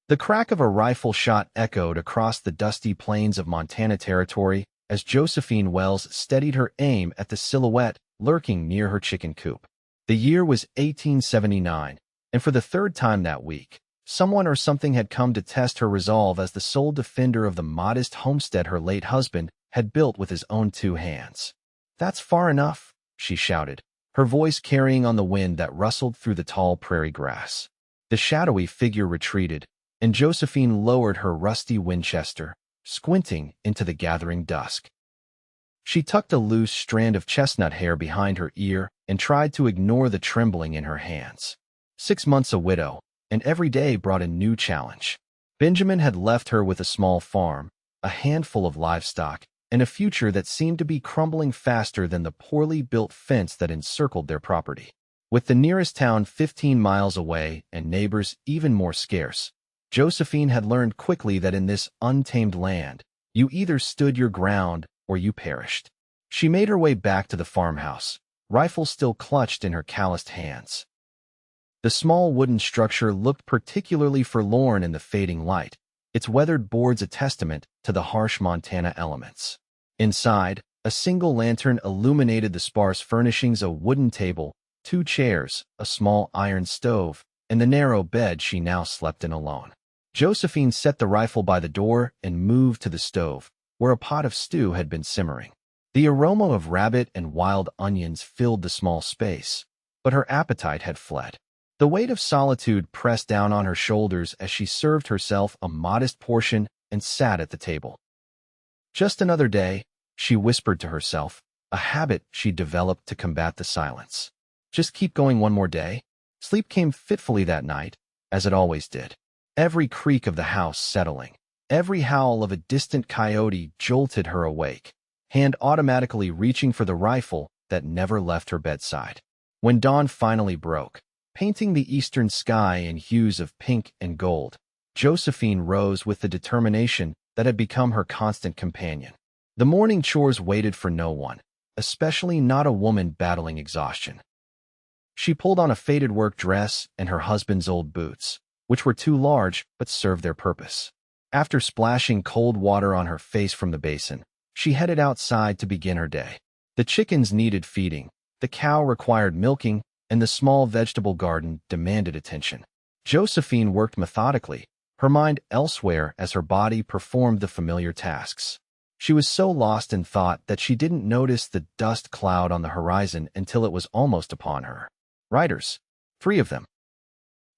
The crack of a rifle shot echoed across the dusty plains of Montana Territory as Josephine Wells steadied her aim at the silhouette lurking near her chicken coop. The year was 1879, and for the third time that week, someone or something had come to test her resolve as the sole defender of the modest homestead her late husband had built with his own 2 hands. "That's far enough," she shouted, her voice carrying on the wind that rustled through the tall prairie grass. The shadowy figure retreated, and Josephine lowered her rusty Winchester, squinting into the gathering dusk. She tucked a loose strand of chestnut hair behind her ear and tried to ignore the trembling in her hands. 6 months a widow, and every day brought a new challenge. Benjamin had left her with a small farm, a handful of livestock, and a future that seemed to be crumbling faster than the poorly built fence that encircled their property. With the nearest town 15 miles away and neighbors even more scarce, Josephine had learned quickly that in this untamed land, you either stood your ground or you perished. She made her way back to the farmhouse, rifle still clutched in her calloused hands. The small wooden structure looked particularly forlorn in the fading light, its weathered boards a testament to the harsh Montana elements. Inside, a single lantern illuminated the sparse furnishings: a wooden table, 2 chairs, a small iron stove, and the narrow bed she now slept in alone. Josephine set the rifle by the door and moved to the stove, where a pot of stew had been simmering. The aroma of rabbit and wild onions filled the small space, but her appetite had fled. The weight of solitude pressed down on her shoulders as she served herself a modest portion and sat at the table. Just another day, she whispered to herself, a habit she'd developed to combat the silence. Just keep going one more day. Sleep came fitfully that night, as it always did. Every creak of the house settling, every howl of a distant coyote jolted her awake, hand automatically reaching for the rifle that never left her bedside. When dawn finally broke, painting the eastern sky in hues of pink and gold, Josephine rose with the determination that had become her constant companion. The morning chores waited for no one, especially not a woman battling exhaustion. She pulled on a faded work dress and her husband's old boots, which were too large but served their purpose. After splashing cold water on her face from the basin, she headed outside to begin her day. The chickens needed feeding, the cow required milking, and the small vegetable garden demanded attention. Josephine worked methodically, her mind elsewhere as her body performed the familiar tasks. She was so lost in thought that she didn't notice the dust cloud on the horizon until it was almost upon her. Riders, 3 of them.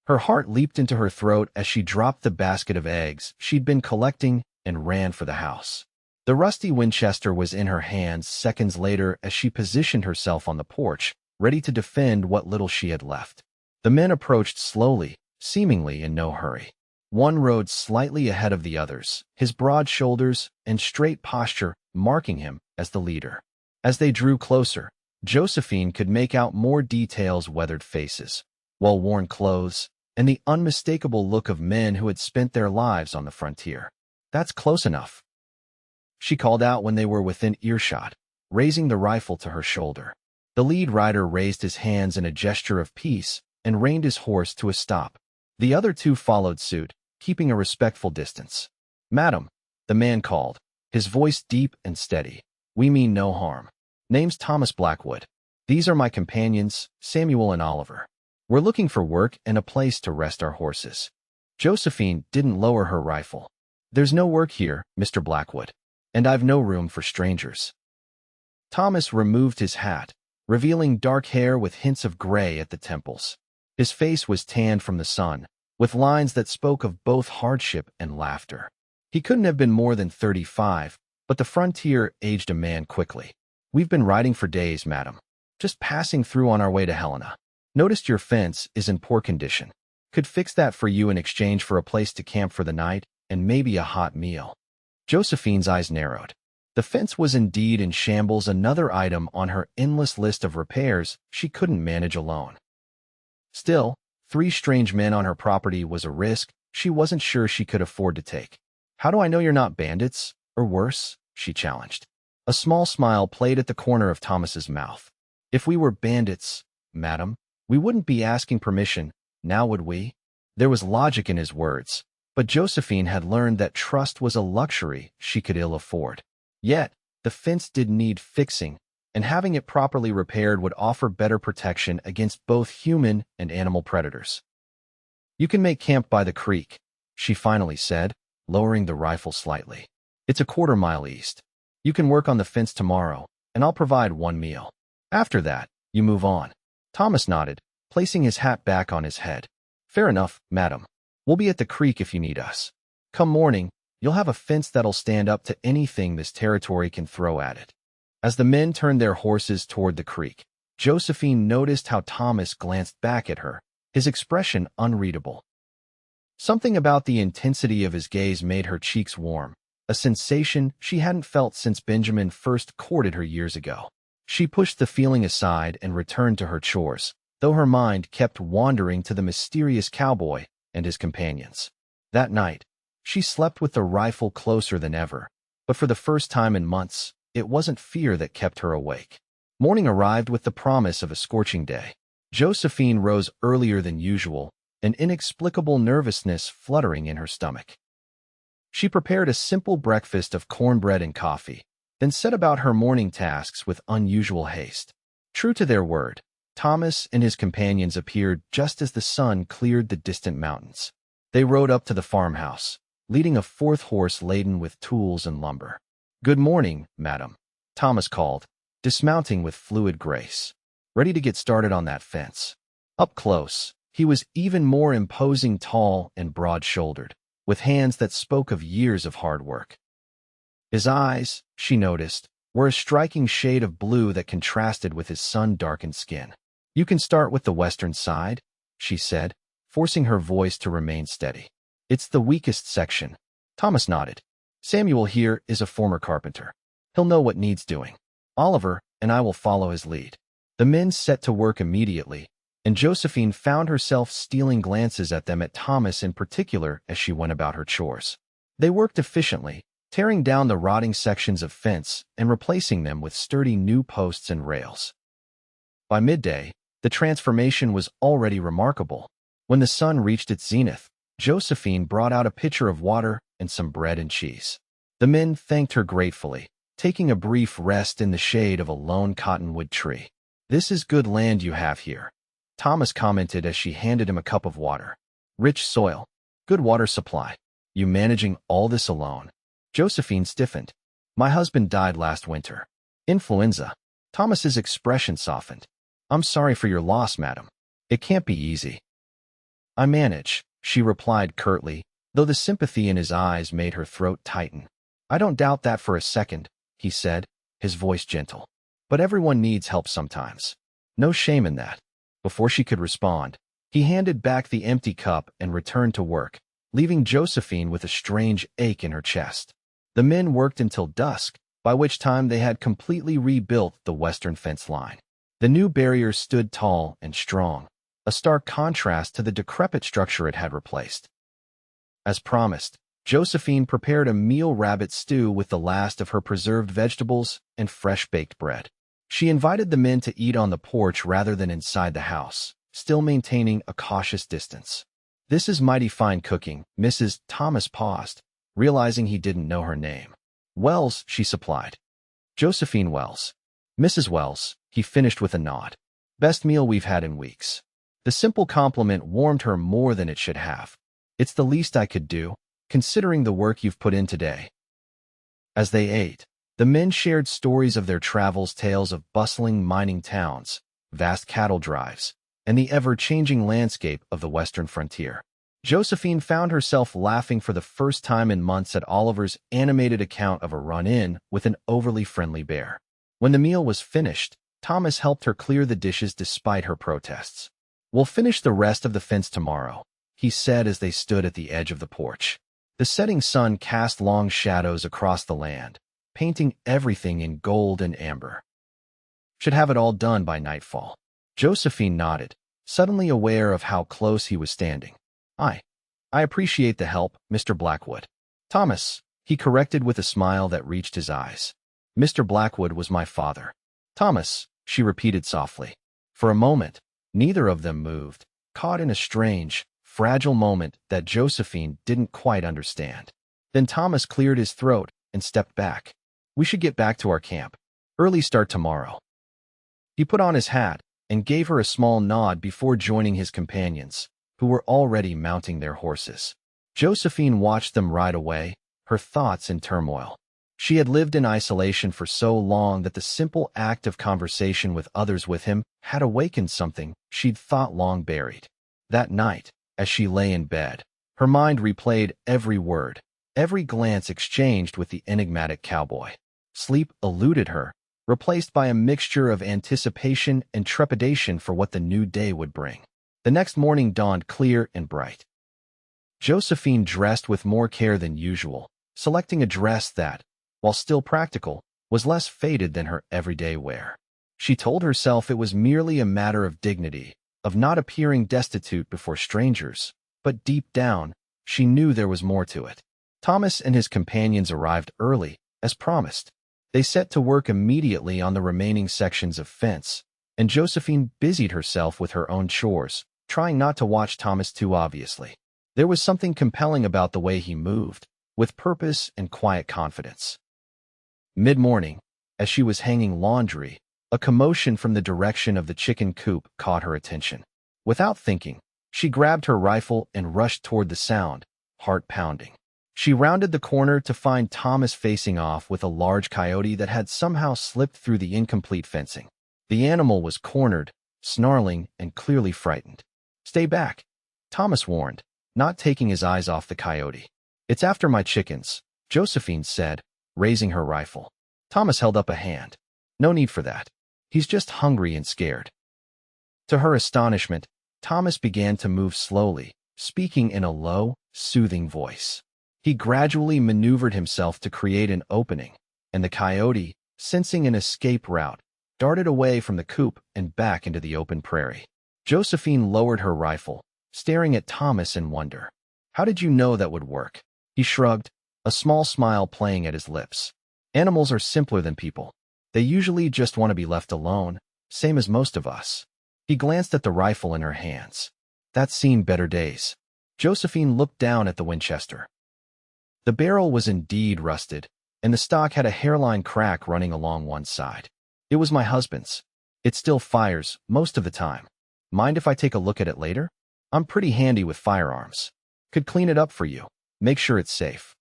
Her heart leaped into her throat as she dropped the basket of eggs she'd been collecting and ran for the house. The rusty Winchester was in her hands seconds later as she positioned herself on the porch, ready to defend what little she had left. The men approached slowly, seemingly in no hurry. One rode slightly ahead of the others, his broad shoulders and straight posture marking him as the leader. As they drew closer, Josephine could make out more details: weathered faces, well-worn clothes, and the unmistakable look of men who had spent their lives on the frontier. "That's close enough," she called out when they were within earshot, raising the rifle to her shoulder. The lead rider raised his hands in a gesture of peace and reined his horse to a stop. The other 2 followed suit, keeping a respectful distance. "Madam," the man called, his voice deep and steady, "we mean no harm. Name's Thomas Blackwood. These are my companions, Samuel and Oliver. We're looking for work and a place to rest our horses." Josephine didn't lower her rifle. "There's no work here, Mr. Blackwood, and I've no room for strangers." Thomas removed his hat, revealing dark hair with hints of gray at the temples. His face was tanned from the sun, with lines that spoke of both hardship and laughter. He couldn't have been more than 35, but the frontier aged a man quickly. "We've been riding for days, madam. Just passing through on our way to Helena. Noticed your fence is in poor condition. Could fix that for you in exchange for a place to camp for the night and maybe a hot meal." Josephine's eyes narrowed. The fence was indeed in shambles, another item on her endless list of repairs she couldn't manage alone. Still, 3 strange men on her property was a risk she wasn't sure she could afford to take. "How do I know you're not bandits, or worse?" she challenged. A small smile played at the corner of Thomas's mouth. "If we were bandits, madam, we wouldn't be asking permission, now would we?" There was logic in his words, But Josephine had learned that trust was a luxury she could ill afford. Yet, the fence did need fixing, and having it properly repaired would offer better protection against both human and animal predators. "You can make camp by the creek," she finally said, lowering the rifle slightly. "It's a quarter-mile east. You can work on the fence tomorrow, and I'll provide one meal. After that, you move on." Thomas nodded, placing his hat back on his head. "Fair enough, madam. We'll be at the creek if you need us. Come morning, you'll have a fence that'll stand up to anything this territory can throw at it." As the men turned their horses toward the creek, Josephine noticed how Thomas glanced back at her, his expression unreadable. Something about the intensity of his gaze made her cheeks warm, a sensation she hadn't felt since Benjamin first courted her years ago. She pushed the feeling aside and returned to her chores, though her mind kept wandering to the mysterious cowboy and his companions. That night, she slept with the rifle closer than ever, but for the first time in months, it wasn't fear that kept her awake. Morning arrived with the promise of a scorching day. Josephine rose earlier than usual, an inexplicable nervousness fluttering in her stomach. She prepared a simple breakfast of cornbread and coffee, then set about her morning tasks with unusual haste. True to their word, Thomas and his companions appeared just as the sun cleared the distant mountains. They rode up to the farmhouse, leading a fourth horse laden with tools and lumber. "Good morning, madam," Thomas called, dismounting with fluid grace. "Ready to get started on that fence?" Up close, he was even more imposing, tall and broad-shouldered, with hands that spoke of years of hard work. His eyes, she noticed, were a striking shade of blue that contrasted with his sun-darkened skin. "You can start with the western side," she said, forcing her voice to remain steady. "It's the weakest section." Thomas nodded. "Samuel here is a former carpenter. He'll know what needs doing. Oliver and I will follow his lead." The men set to work immediately, and Josephine found herself stealing glances at them, at Thomas in particular, as she went about her chores. They worked efficiently, tearing down the rotting sections of fence and replacing them with sturdy new posts and rails. By midday, the transformation was already remarkable. When the sun reached its zenith, Josephine brought out a pitcher of water and some bread and cheese. The men thanked her gratefully, taking a brief rest in the shade of a lone cottonwood tree. "This is good land you have here," Thomas commented as she handed him a cup of water. "Rich soil, good water supply. You managing all this alone?" Josephine stiffened. "My husband died last winter. Influenza." Thomas's expression softened. "I'm sorry for your loss, madam. It can't be easy." "I manage," she replied curtly, though the sympathy in his eyes made her throat tighten. "I don't doubt that for a second," he said, his voice gentle. "But everyone needs help sometimes. No shame in that." Before she could respond, he handed back the empty cup and returned to work, leaving Josephine with a strange ache in her chest. The men worked until dusk, by which time they had completely rebuilt the western fence line. The new barrier stood tall and strong, a stark contrast to the decrepit structure it had replaced. As promised, Josephine prepared a meal rabbit stew with the last of her preserved vegetables and fresh-baked bread. She invited the men to eat on the porch rather than inside the house, still maintaining a cautious distance. "This is mighty fine cooking," Mrs. Thomas paused, realizing he didn't know her name. "Wells," she supplied. "Josephine Wells." "Mrs. Wells," he finished with a nod. "Best meal we've had in weeks." The simple compliment warmed her more than it should have. "It's the least I could do, considering the work you've put in today." As they ate, the men shared stories of their travels, tales of bustling mining towns, vast cattle drives, and the ever-changing landscape of the western frontier. Josephine found herself laughing for the first time in months at Oliver's animated account of a run-in with an overly friendly bear. When the meal was finished, Thomas helped her clear the dishes despite her protests. "We'll finish the rest of the fence tomorrow," he said as they stood at the edge of the porch. The setting sun cast long shadows across the land, painting everything in gold and amber. "Should have it all done by nightfall." Josephine nodded, suddenly aware of how close he was standing. I appreciate the help, Mr. Blackwood." "Thomas," he corrected with a smile that reached his eyes. "Mr. Blackwood was my father." "Thomas," she repeated softly. For a moment, neither of them moved, caught in a strange, fragile moment that Josephine didn't quite understand. Then Thomas cleared his throat and stepped back. We should get back to our camp. Early start tomorrow. He put on his hat and gave her a small nod before joining his companions, who were already mounting their horses. Josephine watched them ride away, her thoughts in turmoil. She had lived in isolation for so long that the simple act of conversation with others with him had awakened something she'd thought long buried. That night, as she lay in bed, her mind replayed every word, every glance exchanged with the enigmatic cowboy. Sleep eluded her, replaced by a mixture of anticipation and trepidation for what the new day would bring. The next morning dawned clear and bright. Josephine dressed with more care than usual, selecting a dress that, while still practical, was less faded than her everyday wear. She told herself it was merely a matter of dignity, of not appearing destitute before strangers, but deep down, she knew there was more to it. Thomas and his companions arrived early, as promised. They set to work immediately on the remaining sections of fence, and Josephine busied herself with her own chores, trying not to watch Thomas too obviously. There was something compelling about the way he moved, with purpose and quiet confidence. Mid-morning, as she was hanging laundry, a commotion from the direction of the chicken coop caught her attention. Without thinking, she grabbed her rifle and rushed toward the sound, heart pounding. She rounded the corner to find Thomas facing off with a large coyote that had somehow slipped through the incomplete fencing. The animal was cornered, snarling and clearly frightened. "Stay back," Thomas warned, not taking his eyes off the coyote. "It's after my chickens," Josephine said, raising her rifle. Thomas held up a hand. "No need for that. He's just hungry and scared." To her astonishment, Thomas began to move slowly, speaking in a low, soothing voice. He gradually maneuvered himself to create an opening, and the coyote, sensing an escape route, darted away from the coop and back into the open prairie. Josephine lowered her rifle, staring at Thomas in wonder. "How did you know that would work?" He shrugged, a small smile playing at his lips. "Animals are simpler than people. They usually just want to be left alone, same as most of us." He glanced at the rifle in her hands. "That's seen better days." Josephine looked down at the Winchester. The barrel was indeed rusted, and the stock had a hairline crack running along one side. "It was my husband's. It still fires, most of the time. Mind if I take a look at it later? I'm pretty handy with firearms. Could clean it up for you. Make sure it's safe."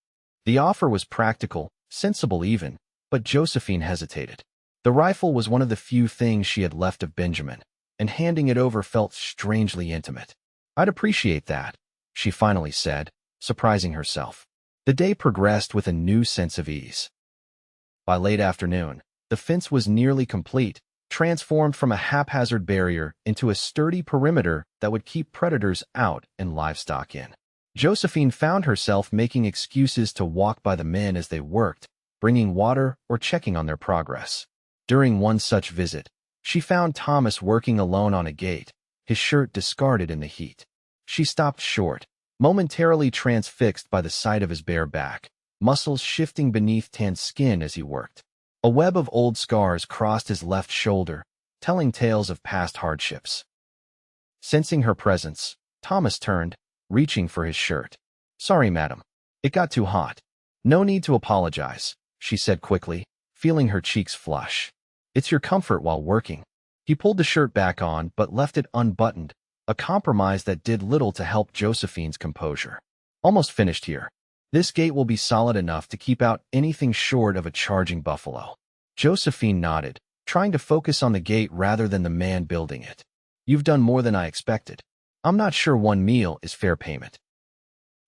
The offer was practical, sensible even, but Josephine hesitated. The rifle was one of the few things she had left of Benjamin, and handing it over felt strangely intimate. "I'd appreciate that," she finally said, surprising herself. The day progressed with a new sense of ease. By late afternoon, the fence was nearly complete, transformed from a haphazard barrier into a sturdy perimeter that would keep predators out and livestock in. Josephine found herself making excuses to walk by the men as they worked, bringing water or checking on their progress. During one such visit, she found Thomas working alone on a gate, his shirt discarded in the heat. She stopped short, momentarily transfixed by the sight of his bare back, muscles shifting beneath tanned skin as he worked. A web of old scars crossed his left shoulder, telling tales of past hardships. Sensing her presence, Thomas turned, reaching for his shirt. "Sorry, madam. It got too hot." "No need to apologize," she said quickly, feeling her cheeks flush. "It's your comfort while working." He pulled the shirt back on but left it unbuttoned, a compromise that did little to help Josephine's composure. "Almost finished here. This gate will be solid enough to keep out anything short of a charging buffalo." Josephine nodded, trying to focus on the gate rather than the man building it. "You've done more than I expected. I'm not sure one meal is fair payment."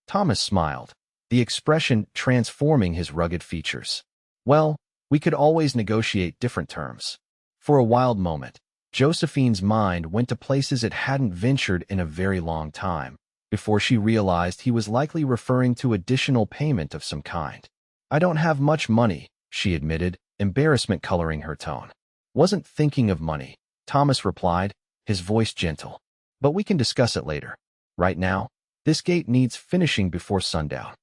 Thomas smiled, the expression transforming his rugged features. "Well, we could always negotiate different terms." For a wild moment, Josephine's mind went to places it hadn't ventured in a very long time, before she realized he was likely referring to additional payment of some kind. "I don't have much money," she admitted, embarrassment coloring her tone. "Wasn't thinking of money," Thomas replied, his voice gentle. "But we can discuss it later. Right now, this gate needs finishing before sundown."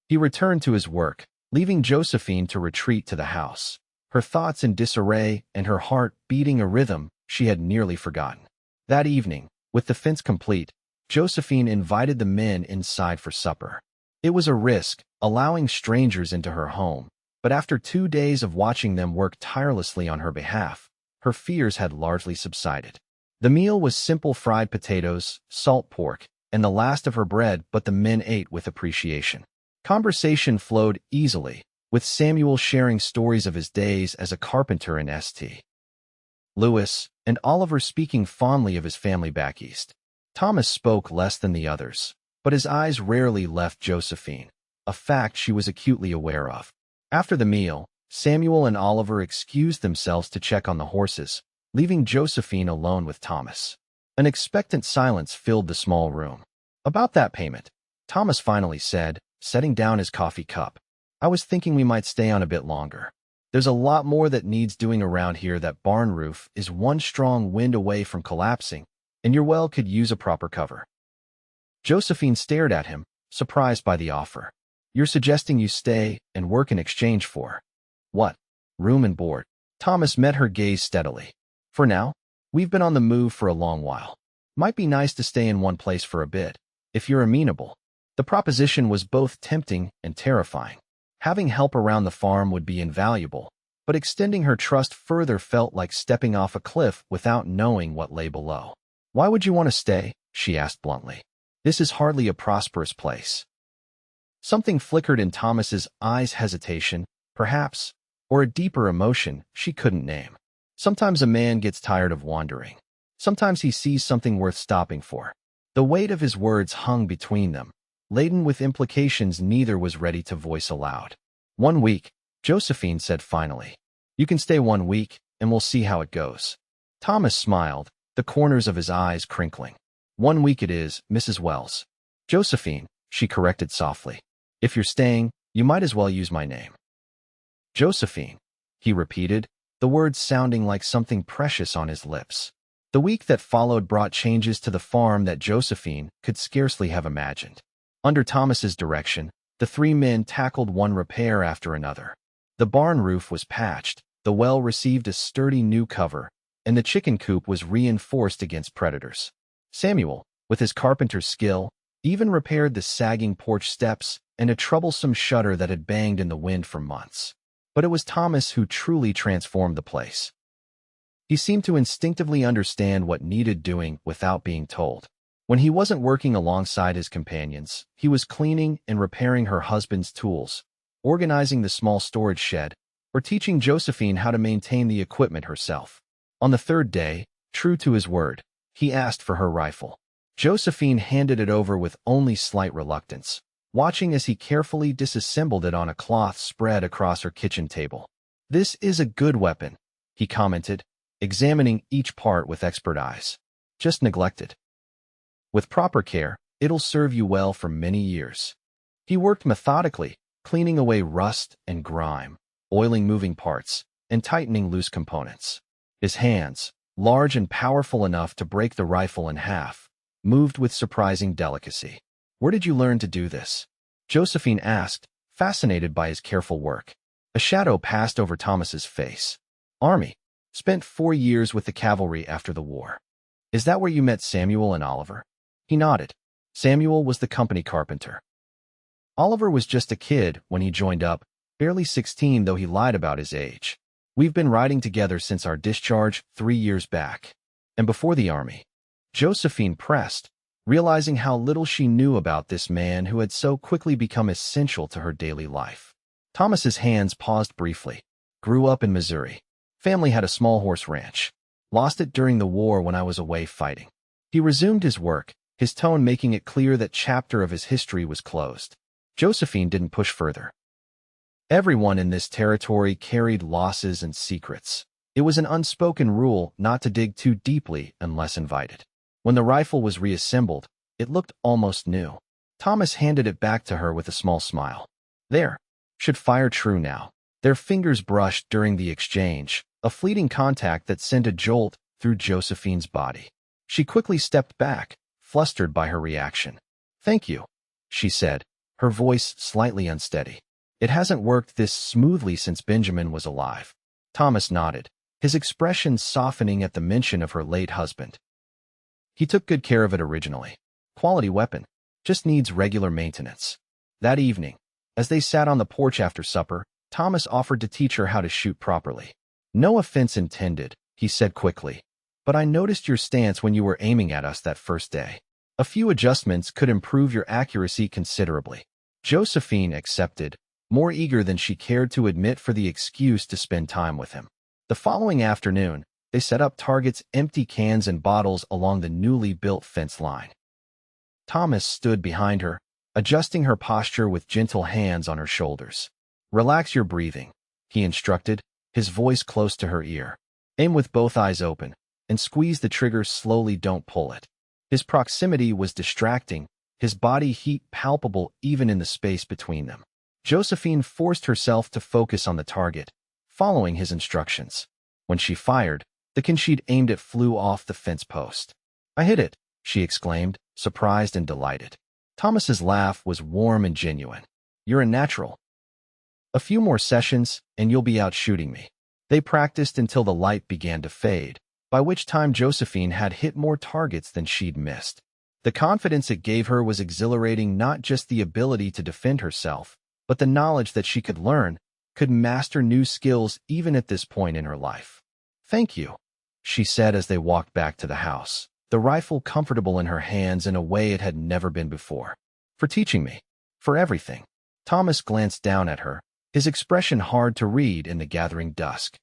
He returned to his work, leaving Josephine to retreat to the house, her thoughts in disarray and her heart beating a rhythm she had nearly forgotten. That evening, with the fence complete, Josephine invited the men inside for supper. It was a risk, allowing strangers into her home, but after 2 days of watching them work tirelessly on her behalf, her fears had largely subsided. The meal was simple fried potatoes, salt pork, and the last of her bread, but the men ate with appreciation. Conversation flowed easily, with Samuel sharing stories of his days as a carpenter in St. Louis, and Oliver speaking fondly of his family back east. Thomas spoke less than the others, but his eyes rarely left Josephine, a fact she was acutely aware of. After the meal, Samuel and Oliver excused themselves to check on the horses, leaving Josephine alone with Thomas. An expectant silence filled the small room. "About that payment," Thomas finally said, setting down his coffee cup. "I was thinking we might stay on a bit longer. There's a lot more that needs doing around here. That barn roof is one strong wind away from collapsing, and your well could use a proper cover." Josephine stared at him, surprised by the offer. "You're suggesting you stay and work in exchange for what? Room and board?" Thomas met her gaze steadily. "For now, we've been on the move for a long while. Might be nice to stay in one place for a bit, if you're amenable." The proposition was both tempting and terrifying. Having help around the farm would be invaluable, but extending her trust further felt like stepping off a cliff without knowing what lay below. "Why would you want to stay?" she asked bluntly. "This is hardly a prosperous place." Something flickered in Thomas's eyes, hesitation, perhaps, or a deeper emotion she couldn't name. Sometimes a man gets tired of wandering. Sometimes he sees something worth stopping for. The weight of his words hung between them, laden with implications neither was ready to voice aloud. "1 week," Josephine said finally. "You can stay 1 week, and we'll see how it goes." Thomas smiled, the corners of his eyes crinkling. "1 week it is, Mrs. Wells." "Josephine," she corrected softly. "If you're staying, you might as well use my name." "Josephine," he repeated, the words sounding like something precious on his lips. The week that followed brought changes to the farm that Josephine could scarcely have imagined. Under Thomas's direction, the 3 men tackled one repair after another. The barn roof was patched, the well received a sturdy new cover, and the chicken coop was reinforced against predators. Samuel, with his carpenter's skill, even repaired the sagging porch steps and a troublesome shutter that had banged in the wind for months. But it was Thomas who truly transformed the place. He seemed to instinctively understand what needed doing without being told. When he wasn't working alongside his companions, he was cleaning and repairing her husband's tools, organizing the small storage shed, or teaching Josephine how to maintain the equipment herself. On the 3rd day, true to his word, he asked for her rifle. Josephine handed it over with only slight reluctance, watching as he carefully disassembled it on a cloth spread across her kitchen table. "This is a good weapon," he commented, examining each part with expert eyes. "Just neglected. With proper care, it'll serve you well for many years." He worked methodically, cleaning away rust and grime, oiling moving parts, and tightening loose components. His hands, large and powerful enough to break the rifle in half, moved with surprising delicacy. "Where did you learn to do this?" Josephine asked, fascinated by his careful work. A shadow passed over Thomas's face. "Army. Spent 4 years with the cavalry after the war." "Is that where you met Samuel and Oliver?" He nodded. Samuel was the company carpenter. Oliver was just a kid when he joined up, barely 16 though he lied about his age. "We've been riding together since our discharge 3 years back." "And before the army?" Josephine pressed, realizing how little she knew about this man who had so quickly become essential to her daily life. Thomas's hands paused briefly. "Grew up in Missouri. Family had a small horse ranch. Lost it during the war when I was away fighting." He resumed his work, his tone making it clear that chapter of his history was closed. Josephine didn't push further. Everyone in this territory carried losses and secrets. It was an unspoken rule not to dig too deeply unless invited. When the rifle was reassembled, it looked almost new. Thomas handed it back to her with a small smile. "There. Should fire true now." Their fingers brushed during the exchange, a fleeting contact that sent a jolt through Josephine's body. She quickly stepped back, flustered by her reaction. "Thank you," she said, her voice slightly unsteady. "It hasn't worked this smoothly since Benjamin was alive." Thomas nodded, his expression softening at the mention of her late husband. "He took good care of it originally. Quality weapon. Just needs regular maintenance. That evening, as they sat on the porch after supper, Thomas offered to teach her how to shoot properly. No offense intended, he said quickly, but I noticed your stance when you were aiming at us that first day. A few adjustments could improve your accuracy considerably. Josephine accepted, more eager than she cared to admit for the excuse to spend time with him. The following afternoon, they set up targets, empty cans and bottles along the newly built fence line. Thomas stood behind her, adjusting her posture with gentle hands on her shoulders. Relax your breathing, he instructed, his voice close to her ear. Aim with both eyes open, and squeeze the trigger slowly, don't pull it. His proximity was distracting, his body heat palpable even in the space between them. Josephine forced herself to focus on the target, following his instructions. When she fired, the can she'd aimed at flew off the fence post. I hit it, she exclaimed, surprised and delighted. Thomas's laugh was warm and genuine. You're a natural. A few more sessions, and you'll be out shooting me. They practiced until the light began to fade, by which time Josephine had hit more targets than she'd missed. The confidence it gave her was exhilarating, not just the ability to defend herself, but the knowledge that she could learn, could master new skills even at this point in her life. Thank you, she said as they walked back to the house, the rifle comfortable in her hands in a way it had never been before. For teaching me. For everything. Thomas glanced down at her, his expression hard to read in the gathering dusk.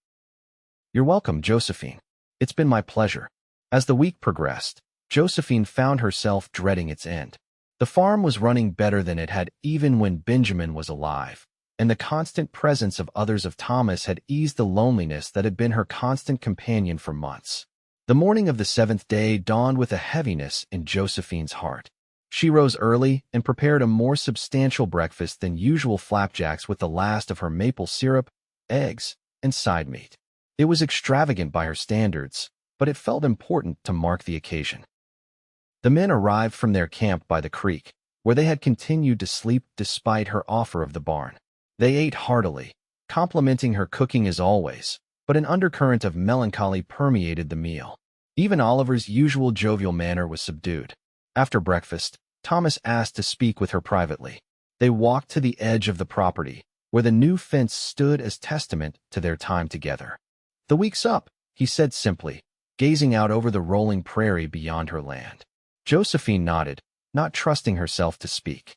You're welcome, Josephine. It's been my pleasure. As the week progressed, Josephine found herself dreading its end. The farm was running better than it had even when Benjamin was alive, and the constant presence of others of Thomas had eased the loneliness that had been her constant companion for months. The morning of the 7th day dawned with a heaviness in Josephine's heart. She rose early and prepared a more substantial breakfast than usual, flapjacks with the last of her maple syrup, eggs, and side meat. It was extravagant by her standards, but it felt important to mark the occasion. The men arrived from their camp by the creek, where they had continued to sleep despite her offer of the barn. They ate heartily, complimenting her cooking as always, but an undercurrent of melancholy permeated the meal. Even Oliver's usual jovial manner was subdued. After breakfast, Thomas asked to speak with her privately. They walked to the edge of the property, where the new fence stood as testament to their time together. The week's up, he said simply, gazing out over the rolling prairie beyond her land. Josephine nodded, not trusting herself to speak.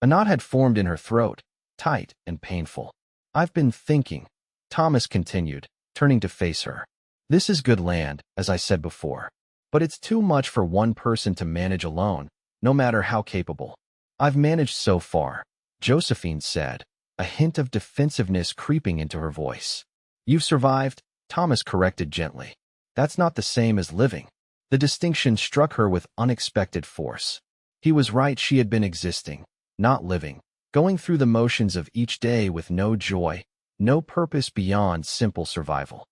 A knot had formed in her throat, tight and painful. I've been thinking, Thomas continued, turning to face her. This is good land, as I said before, but it's too much for one person to manage alone, no matter how capable. I've managed so far, Josephine said, a hint of defensiveness creeping into her voice. You've survived, Thomas corrected gently. That's not the same as living. The distinction struck her with unexpected force. He was right, she had been existing, not living, going through the motions of each day with no joy, no purpose beyond simple survival.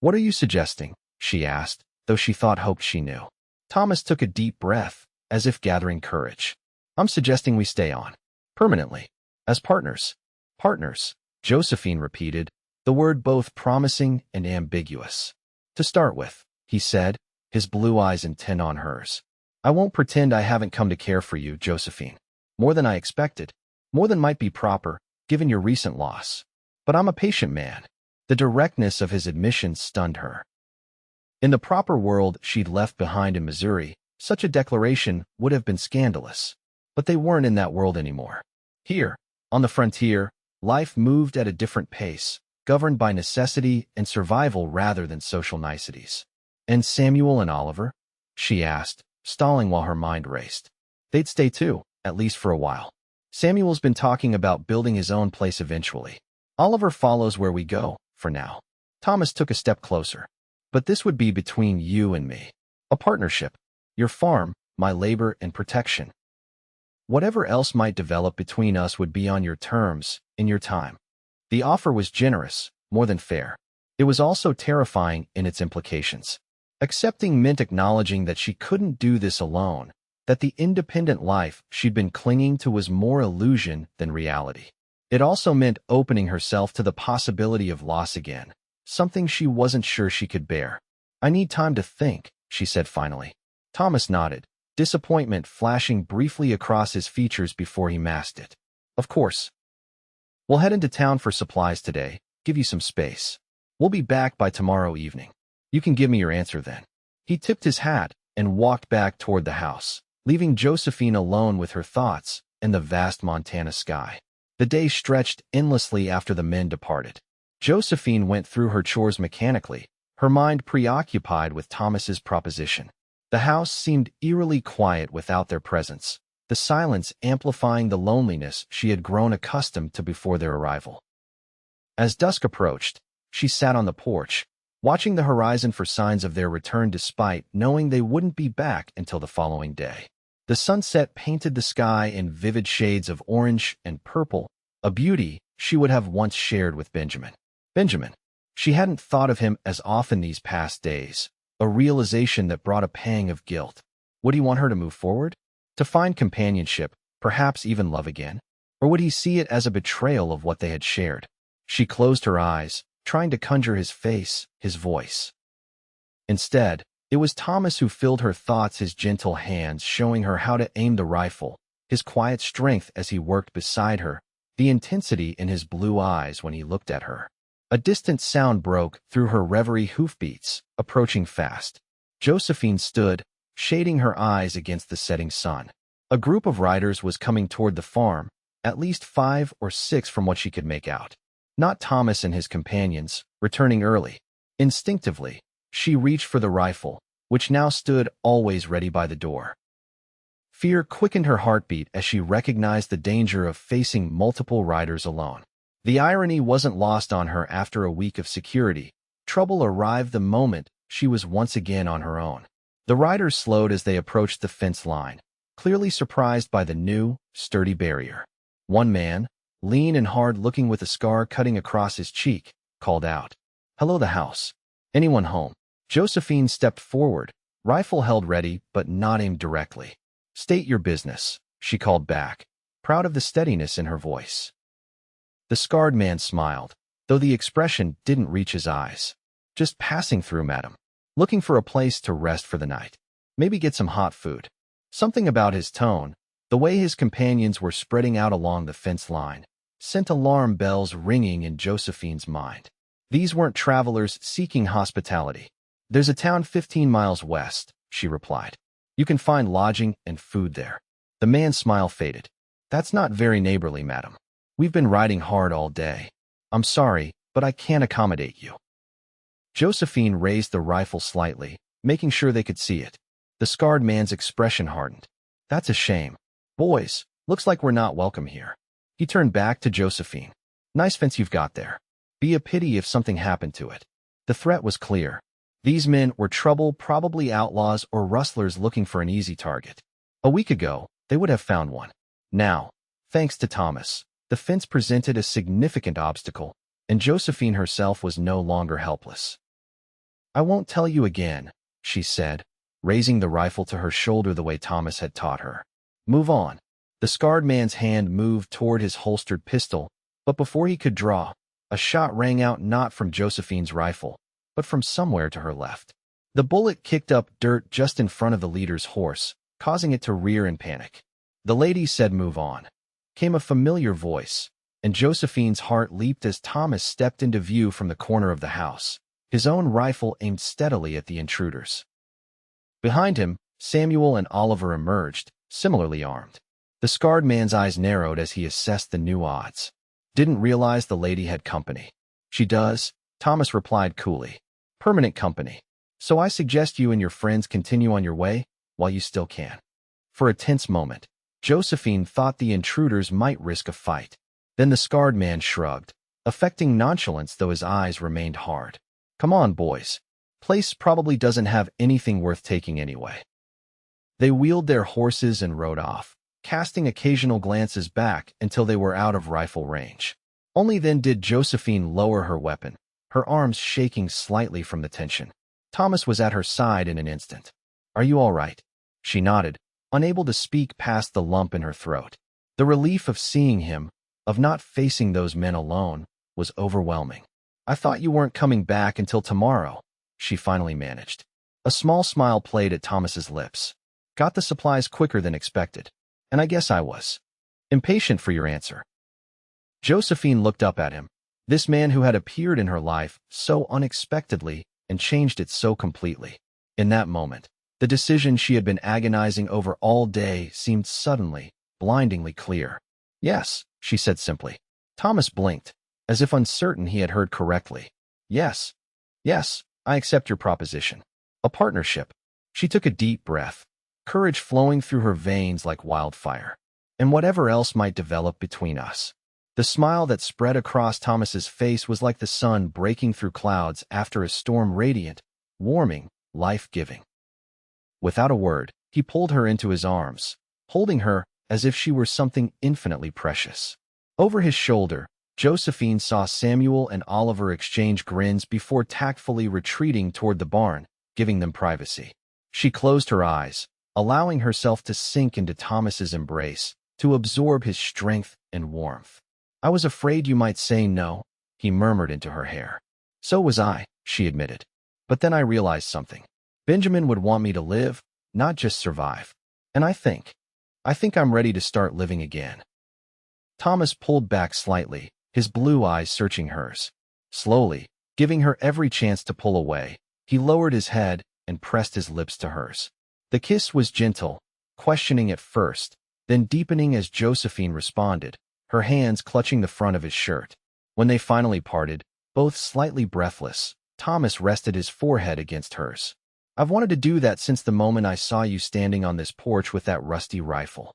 What are you suggesting? She asked, though she hoped she knew. Thomas took a deep breath, as if gathering courage. I'm suggesting we stay on. Permanently. As partners. Partners, Josephine repeated, the word both promising and ambiguous. To start with, he said, his blue eyes intent on hers. I won't pretend I haven't come to care for you, Josephine. More than I expected. More than might be proper, given your recent loss. But I'm a patient man. The directness of his admission stunned her. In the proper world she'd left behind in Missouri, such a declaration would have been scandalous. But they weren't in that world anymore. Here, on the frontier, life moved at a different pace, governed by necessity and survival rather than social niceties. And Samuel and Oliver? She asked, stalling while her mind raced. They'd stay too, at least for a while. Samuel's been talking about building his own place eventually. Oliver follows where we go, for now. Thomas took a step closer. But this would be between you and me. A partnership. Your farm, my labor and protection. Whatever else might develop between us would be on your terms, in your time. The offer was generous, more than fair. It was also terrifying in its implications. Accepting meant acknowledging that she couldn't do this alone, that the independent life she'd been clinging to was more illusion than reality. It also meant opening herself to the possibility of loss again, something she wasn't sure she could bear. I need time to think, she said finally. Thomas nodded, disappointment flashing briefly across his features before he masked it. Of course. We'll head into town for supplies today, give you some space. We'll be back by tomorrow evening. You can give me your answer then. He tipped his hat and walked back toward the house, leaving Josephine alone with her thoughts and the vast Montana sky. The day stretched endlessly after the men departed. Josephine went through her chores mechanically, her mind preoccupied with Thomas's proposition. The house seemed eerily quiet without their presence, the silence amplifying the loneliness she had grown accustomed to before their arrival. As dusk approached, she sat on the porch, watching the horizon for signs of their return despite knowing they wouldn't be back until the following day. The sunset painted the sky in vivid shades of orange and purple, a beauty she would have once shared with Benjamin. She hadn't thought of him as often these past days, a realization that brought a pang of guilt. Would he want her to move forward? To find companionship, perhaps even love again? Or would he see it as a betrayal of what they had shared? She closed her eyes, trying to conjure his face, his voice. Instead, it was Thomas who filled her thoughts, his gentle hands showing her how to aim the rifle, his quiet strength as he worked beside her, the intensity in his blue eyes when he looked at her. A distant sound broke through her reverie, hoofbeats, approaching fast. Josephine stood, shading her eyes against the setting sun. A group of riders was coming toward the farm, at least 5 or 6 from what she could make out. Not Thomas and his companions, returning early. Instinctively, she reached for the rifle, which now stood always ready by the door. Fear quickened her heartbeat as she recognized the danger of facing multiple riders alone. The irony wasn't lost on her after a week of security. Trouble arrived the moment she was once again on her own. The riders slowed as they approached the fence line, clearly surprised by the new, sturdy barrier. One man, lean and hard-looking with a scar cutting across his cheek, called out, "Hello, the house. Anyone home?" Josephine stepped forward, rifle held ready but not aimed directly. "State your business," she called back, proud of the steadiness in her voice. The scarred man smiled, though the expression didn't reach his eyes. "Just passing through, madam. Looking for a place to rest for the night. Maybe get some hot food." Something about his tone, the way his companions were spreading out along the fence line, sent alarm bells ringing in Josephine's mind. These weren't travelers seeking hospitality. "There's a town 15 miles west," she replied. "You can find lodging and food there." The man's smile faded. "That's not very neighborly, madam. We've been riding hard all day. I'm sorry, but I can't accommodate you." Josephine raised the rifle slightly, making sure they could see it. The scarred man's expression hardened. "That's a shame. Boys, looks like we're not welcome here." He turned back to Josephine. "Nice fence you've got there. Be a pity if something happened to it." The threat was clear. These men were trouble, probably outlaws or rustlers looking for an easy target. A week ago, they would have found one. Now, thanks to Thomas, the fence presented a significant obstacle, and Josephine herself was no longer helpless. "I won't tell you again," she said, raising the rifle to her shoulder the way Thomas had taught her. "Move on." The scarred man's hand moved toward his holstered pistol, but before he could draw, a shot rang out not from Josephine's rifle, but from somewhere to her left. The bullet kicked up dirt just in front of the leader's horse, causing it to rear in panic. "The lady said move on," came a familiar voice, and Josephine's heart leaped as Thomas stepped into view from the corner of the house, his own rifle aimed steadily at the intruders. Behind him, Samuel and Oliver emerged, similarly armed. The scarred man's eyes narrowed as he assessed the new odds. "Didn't realize the lady had company." "She does," Thomas replied coolly. "Permanent company. So I suggest you and your friends continue on your way while you still can." For a tense moment, Josephine thought the intruders might risk a fight. Then the scarred man shrugged, affecting nonchalance though his eyes remained hard. "Come on, boys. Place probably doesn't have anything worth taking anyway." They wheeled their horses and rode off, casting occasional glances back until they were out of rifle range. Only then did Josephine lower her weapon, her arms shaking slightly from the tension. Thomas was at her side in an instant. "Are you all right?" She nodded, unable to speak past the lump in her throat. The relief of seeing him, of not facing those men alone, was overwhelming. "I thought you weren't coming back until tomorrow," she finally managed. A small smile played at Thomas's lips. Got the supplies quicker than expected. And I guess I was impatient for your answer. Josephine looked up at him. This man who had appeared in her life so unexpectedly and changed it so completely. In that moment, the decision she had been agonizing over all day seemed suddenly, blindingly clear. Yes, she said simply. Thomas blinked, as if uncertain he had heard correctly. Yes, I accept your proposition. A partnership. She took a deep breath, courage flowing through her veins like wildfire. And whatever else might develop between us. The smile that spread across Thomas's face was like the sun breaking through clouds after a storm, radiant, warming, life-giving. Without a word, he pulled her into his arms, holding her as if she were something infinitely precious. Over his shoulder, Josephine saw Samuel and Oliver exchange grins before tactfully retreating toward the barn, giving them privacy. She closed her eyes, allowing herself to sink into Thomas's embrace, to absorb his strength and warmth. I was afraid you might say no, he murmured into her hair. So was I, she admitted. But then I realized something. Benjamin would want me to live, not just survive. And I think I'm ready to start living again. Thomas pulled back slightly, his blue eyes searching hers. Slowly, giving her every chance to pull away, he lowered his head and pressed his lips to hers. The kiss was gentle, questioning at first, then deepening as Josephine responded, her hands clutching the front of his shirt. When they finally parted, both slightly breathless, Thomas rested his forehead against hers. I've wanted to do that since the moment I saw you standing on this porch with that rusty rifle.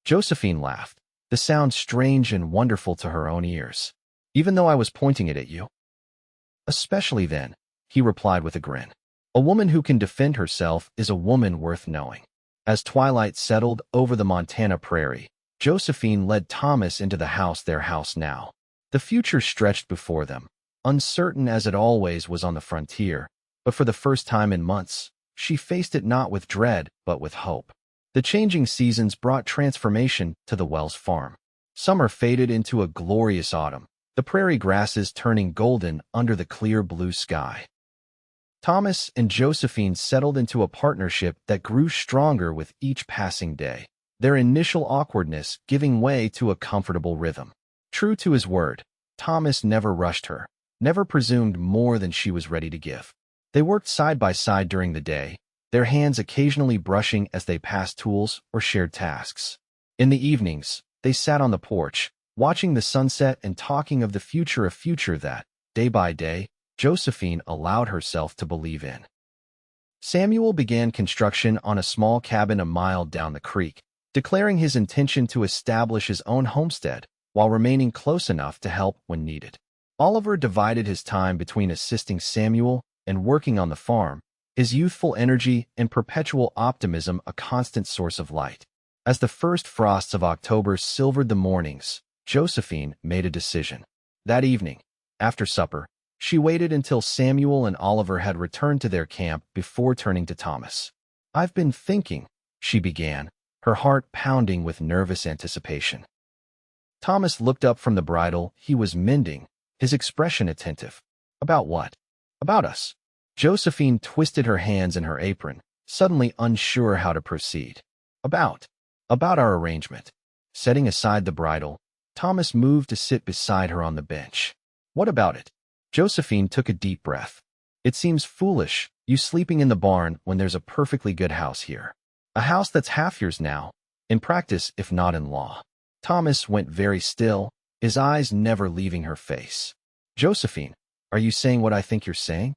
Josephine laughed, the sound strange and wonderful to her own ears. Even though I was pointing it at you? Especially then, he replied with a grin. A woman who can defend herself is a woman worth knowing. As twilight settled over the Montana prairie, Josephine led Thomas into the house, their house now. The future stretched before them, uncertain as it always was on the frontier, but for the first time in months, she faced it not with dread, but with hope. The changing seasons brought transformation to the Wells farm. Summer faded into a glorious autumn, the prairie grasses turning golden under the clear blue sky. Thomas and Josephine settled into a partnership that grew stronger with each passing day, their initial awkwardness giving way to a comfortable rhythm. True to his word, Thomas never rushed her, never presumed more than she was ready to give. They worked side by side during the day, their hands occasionally brushing as they passed tools or shared tasks. In the evenings, they sat on the porch, watching the sunset and talking of the future, a future that, day by day, Josephine allowed herself to believe in. Samuel began construction on a small cabin a mile down the creek, declaring his intention to establish his own homestead while remaining close enough to help when needed. Oliver divided his time between assisting Samuel and working on the farm, his youthful energy and perpetual optimism a constant source of light. As the first frosts of October silvered the mornings, Josephine made a decision. That evening, after supper, she waited until Samuel and Oliver had returned to their camp before turning to Thomas. I've been thinking, she began, her heart pounding with nervous anticipation. Thomas looked up from the bridle he was mending, his expression attentive. About what? About us. Josephine twisted her hands in her apron, suddenly unsure how to proceed. About our arrangement. Setting aside the bridle, Thomas moved to sit beside her on the bench. What about it? Josephine took a deep breath. It seems foolish, you sleeping in the barn when there's a perfectly good house here. A house that's half yours now, in practice if not in law. Thomas went very still, his eyes never leaving her face. Josephine, are you saying what I think you're saying?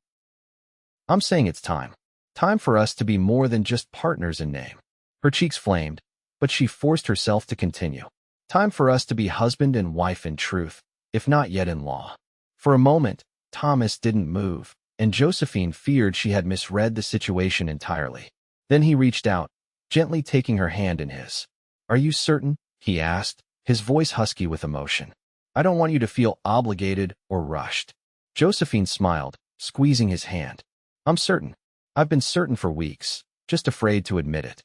I'm saying it's time. Time for us to be more than just partners in name. Her cheeks flamed, but she forced herself to continue. Time for us to be husband and wife in truth, if not yet in law. For a moment, Thomas didn't move, and Josephine feared she had misread the situation entirely. Then he reached out, gently taking her hand in his. Are you certain? He asked, his voice husky with emotion. I don't want you to feel obligated or rushed. Josephine smiled, squeezing his hand. I'm certain. I've been certain for weeks, just afraid to admit it.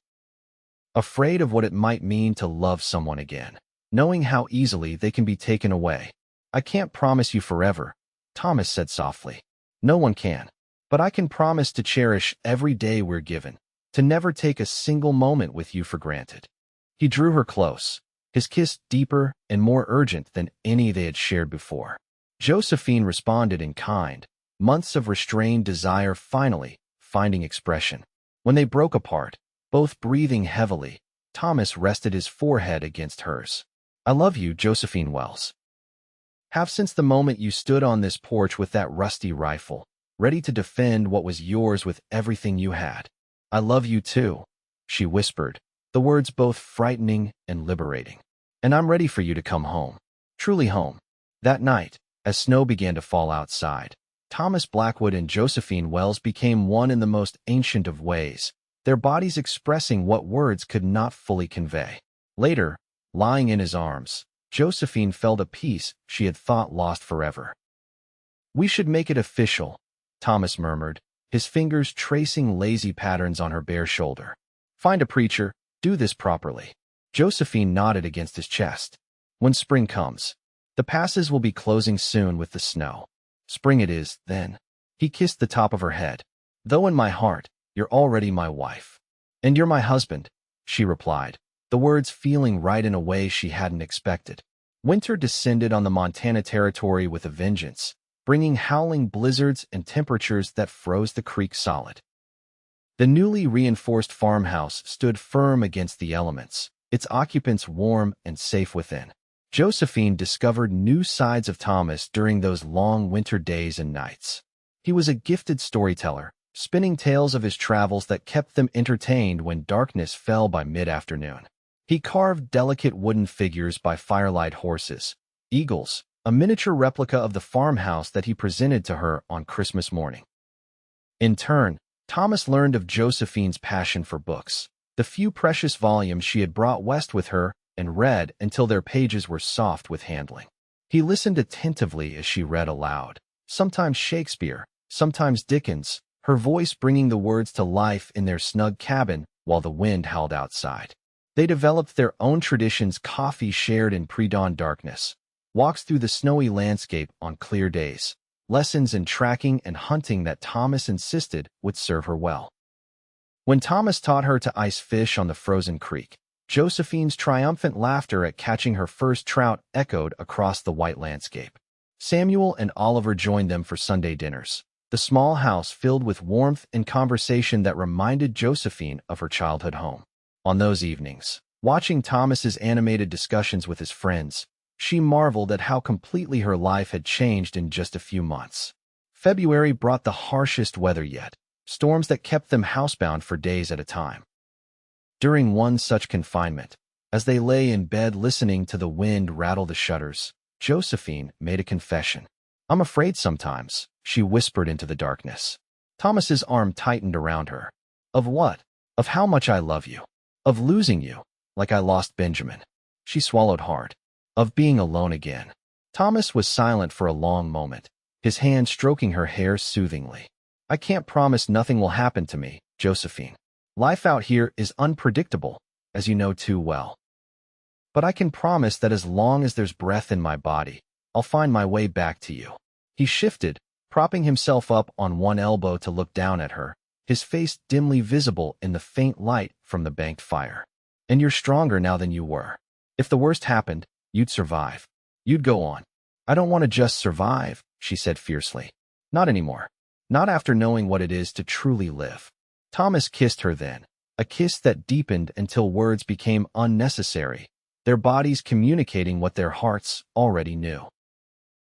Afraid of what it might mean to love someone again, knowing how easily they can be taken away. I can't promise you forever, Thomas said softly. No one can. But I can promise to cherish every day we're given, to never take a single moment with you for granted. He drew her close, his kiss deeper and more urgent than any they had shared before. Josephine responded in kind, months of restrained desire finally finding expression. When they broke apart, both breathing heavily, Thomas rested his forehead against hers. I love you, Josephine Wells. Have since the moment you stood on this porch with that rusty rifle, ready to defend what was yours with everything you had. I love you too, she whispered, the words both frightening and liberating. And I'm ready for you to come home. Truly home. That night, as snow began to fall outside, Thomas Blackwood and Josephine Wells became one in the most ancient of ways, their bodies expressing what words could not fully convey. Later, lying in his arms, Josephine felt a peace she had thought lost forever. We should make it official, Thomas murmured, his fingers tracing lazy patterns on her bare shoulder. Find a preacher, do this properly. Josephine nodded against his chest. When spring comes, the passes will be closing soon with the snow. Spring it is, then. He kissed the top of her head. Though in my heart, you're already my wife. And you're my husband, she replied, the words feeling right in a way she hadn't expected. Winter descended on the Montana Territory with a vengeance, bringing howling blizzards and temperatures that froze the creek solid. The newly reinforced farmhouse stood firm against the elements, its occupants warm and safe within. Josephine discovered new sides of Thomas during those long winter days and nights. He was a gifted storyteller, spinning tales of his travels that kept them entertained when darkness fell by mid-afternoon. He carved delicate wooden figures by firelight horses, eagles, a miniature replica of the farmhouse that he presented to her on Christmas morning. In turn, Thomas learned of Josephine's passion for books, the few precious volumes she had brought west with her and read until their pages were soft with handling. He listened attentively as she read aloud, sometimes Shakespeare, sometimes Dickens, her voice bringing the words to life in their snug cabin while the wind howled outside. They developed their own traditions, coffee shared in pre-dawn darkness, walks through the snowy landscape on clear days, lessons in tracking and hunting that Thomas insisted would serve her well. When Thomas taught her to ice fish on the frozen creek, Josephine's triumphant laughter at catching her first trout echoed across the white landscape. Samuel and Oliver joined them for Sunday dinners, the small house filled with warmth and conversation that reminded Josephine of her childhood home. On those evenings, watching Thomas's animated discussions with his friends, she marveled at how completely her life had changed in just a few months. February brought the harshest weather yet, storms that kept them housebound for days at a time. During one such confinement, as they lay in bed listening to the wind rattle the shutters, Josephine made a confession. I'm afraid sometimes, she whispered into the darkness. Thomas's arm tightened around her. Of what? Of how much I love you. Of losing you, like I lost Benjamin. She swallowed hard. Of being alone again. Thomas was silent for a long moment, his hand stroking her hair soothingly. I can't promise nothing will happen to me, Josephine. Life out here is unpredictable, as you know too well. But I can promise that as long as there's breath in my body, I'll find my way back to you. He shifted, propping himself up on one elbow to look down at her, his face dimly visible in the faint light from the banked fire. And you're stronger now than you were. If the worst happened, you'd survive. You'd go on. I don't want to just survive, she said fiercely. Not anymore. Not after knowing what it is to truly live. Thomas kissed her then, a kiss that deepened until words became unnecessary, their bodies communicating what their hearts already knew.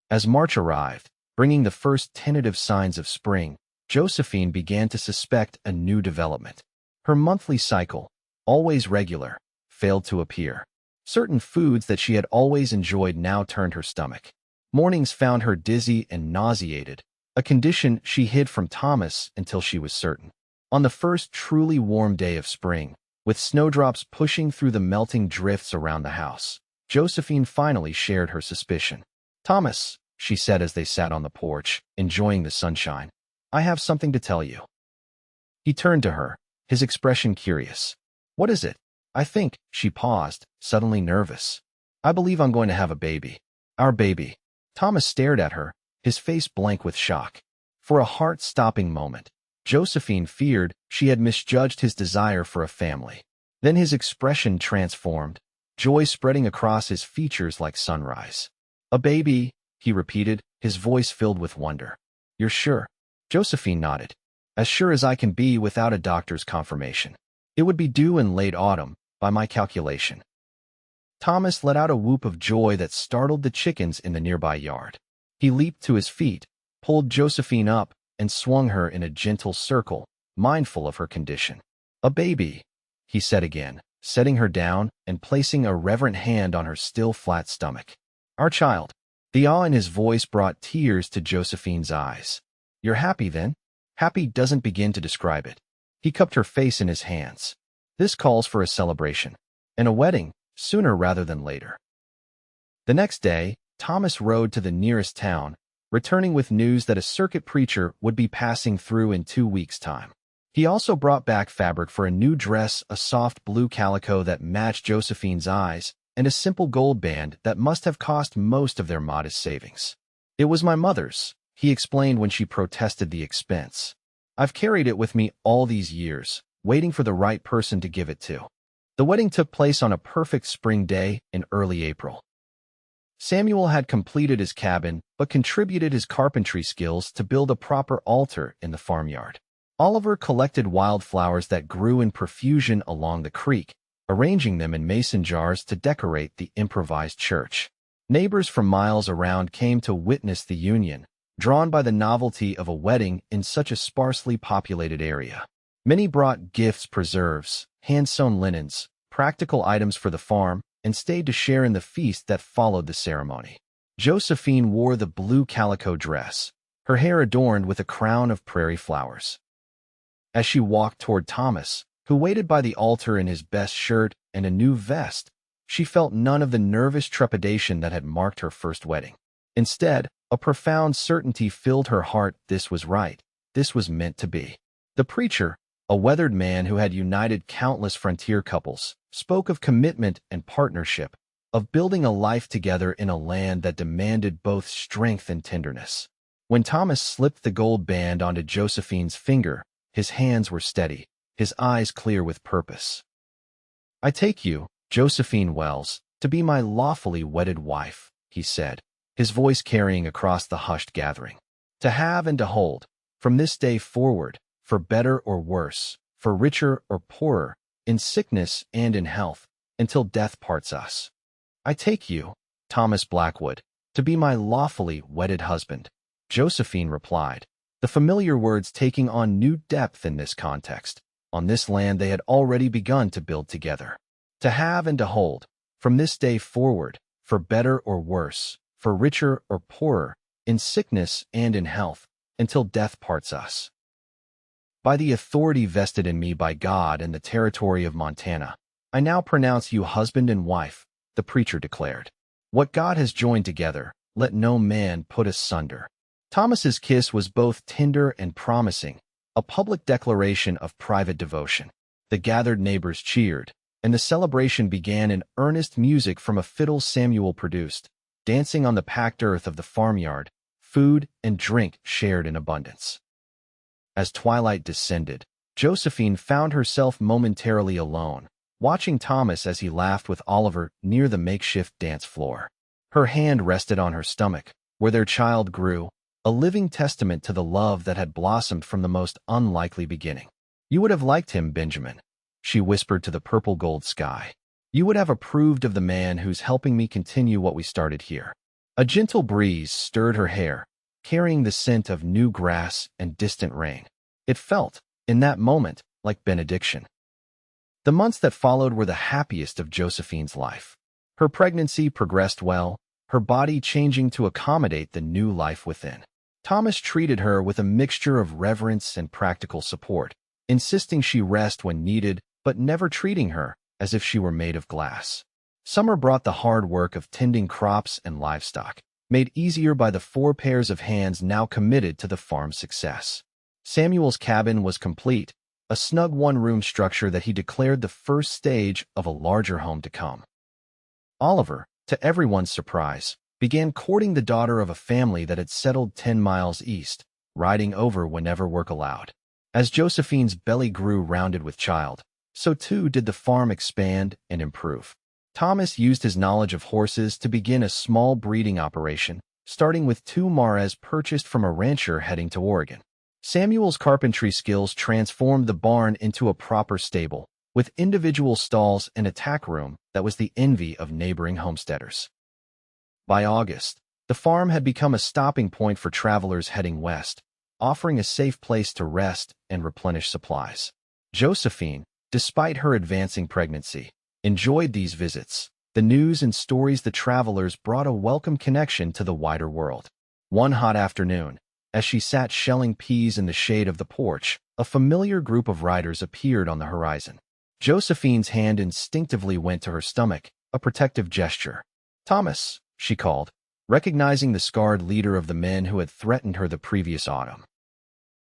As March arrived, bringing the first tentative signs of spring, Josephine began to suspect a new development. Her monthly cycle, always regular, failed to appear. Certain foods that she had always enjoyed now turned her stomach. Mornings found her dizzy and nauseated, a condition she hid from Thomas until she was certain. On the first truly warm day of spring, with snowdrops pushing through the melting drifts around the house, Josephine finally shared her suspicion. Thomas, she said as they sat on the porch, enjoying the sunshine, I have something to tell you. He turned to her, his expression curious. What is it? I think, she paused, suddenly nervous. I believe I'm going to have a baby. Our baby. Thomas stared at her, his face blank with shock. For a heart-stopping moment, Josephine feared she had misjudged his desire for a family. Then his expression transformed, joy spreading across his features like sunrise. "A baby," he repeated, his voice filled with wonder. "You're sure?" Josephine nodded. "As sure as I can be without a doctor's confirmation. It would be due in late autumn, by my calculation." Thomas let out a whoop of joy that startled the chickens in the nearby yard. He leaped to his feet, pulled Josephine up, and swung her in a gentle circle, mindful of her condition. "A baby," he said again, setting her down and placing a reverent hand on her still flat stomach. "Our child." The awe in his voice brought tears to Josephine's eyes. "You're happy, then?" Happy doesn't begin to describe it. He cupped her face in his hands. "This calls for a celebration, and a wedding, sooner rather than later." The next day, Thomas rode to the nearest town, returning with news that a circuit preacher would be passing through in 2 weeks' time. He also brought back fabric for a new dress, a soft blue calico that matched Josephine's eyes, and a simple gold band that must have cost most of their modest savings. "It was my mother's," he explained when she protested the expense. "I've carried it with me all these years, waiting for the right person to give it to." The wedding took place on a perfect spring day in early April. Samuel had completed his cabin, but contributed his carpentry skills to build a proper altar in the farmyard. Oliver collected wildflowers that grew in profusion along the creek, arranging them in mason jars to decorate the improvised church. Neighbors from miles around came to witness the union, drawn by the novelty of a wedding in such a sparsely populated area. Many brought gifts, preserves, hand-sewn linens, practical items for the farm, and stayed to share in the feast that followed the ceremony. Josephine wore the blue calico dress, her hair adorned with a crown of prairie flowers. As she walked toward Thomas, who waited by the altar in his best shirt and a new vest, she felt none of the nervous trepidation that had marked her first wedding. Instead, a profound certainty filled her heart. This was right. This was meant to be. The preacher, a weathered man who had united countless frontier couples, spoke of commitment and partnership, of building a life together in a land that demanded both strength and tenderness. When Thomas slipped the gold band onto Josephine's finger, his hands were steady, his eyes clear with purpose. "I take you, Josephine Wells, to be my lawfully wedded wife," he said, his voice carrying across the hushed gathering. "To have and to hold, from this day forward, for better or worse, for richer or poorer, in sickness and in health, until death parts us. I take you, Thomas Blackwood, to be my lawfully wedded husband," Josephine replied, the familiar words taking on new depth in this context. On this land they had already begun to build together. To have and to hold, from this day forward, for better or worse, for richer or poorer, in sickness and in health, until death parts us. By the authority vested in me by God and the territory of Montana, I now pronounce you husband and wife, the preacher declared. What God has joined together, let no man put asunder. Thomas's kiss was both tender and promising, a public declaration of private devotion. The gathered neighbors cheered, and the celebration began in earnest music from a fiddle Samuel produced, dancing on the packed earth of the farmyard, food and drink shared in abundance. As twilight descended, Josephine found herself momentarily alone, watching Thomas as he laughed with Oliver near the makeshift dance floor. Her hand rested on her stomach, where their child grew, a living testament to the love that had blossomed from the most unlikely beginning. "You would have liked him, Benjamin," she whispered to the purple-gold sky. "You would have approved of the man who's helping me continue what we started here." A gentle breeze stirred her hair, carrying the scent of new grass and distant rain. It felt, in that moment, like benediction. The months that followed were the happiest of Josephine's life. Her pregnancy progressed well, her body changing to accommodate the new life within. Thomas treated her with a mixture of reverence and practical support, insisting she rest when needed, but never treating her as if she were made of glass. Summer brought the hard work of tending crops and livestock, made easier by the 4 pairs of hands now committed to the farm's success. Samuel's cabin was complete, a snug one-room structure that he declared the first stage of a larger home to come. Oliver, to everyone's surprise, began courting the daughter of a family that had settled 10 miles east, riding over whenever work allowed. As Josephine's belly grew rounded with child, so too did the farm expand and improve. Thomas used his knowledge of horses to begin a small breeding operation, starting with 2 Mares purchased from a rancher heading to Oregon. Samuel's carpentry skills transformed the barn into a proper stable, with individual stalls and a tack room that was the envy of neighboring homesteaders. By August, the farm had become a stopping point for travelers heading west, offering a safe place to rest and replenish supplies. Josephine, despite her advancing pregnancy, enjoyed these visits. The news and stories the travelers brought a welcome connection to the wider world. One hot afternoon, as she sat shelling peas in the shade of the porch, a familiar group of riders appeared on the horizon. Josephine's hand instinctively went to her stomach, a protective gesture. "Thomas," she called, recognizing the scarred leader of the men who had threatened her the previous autumn.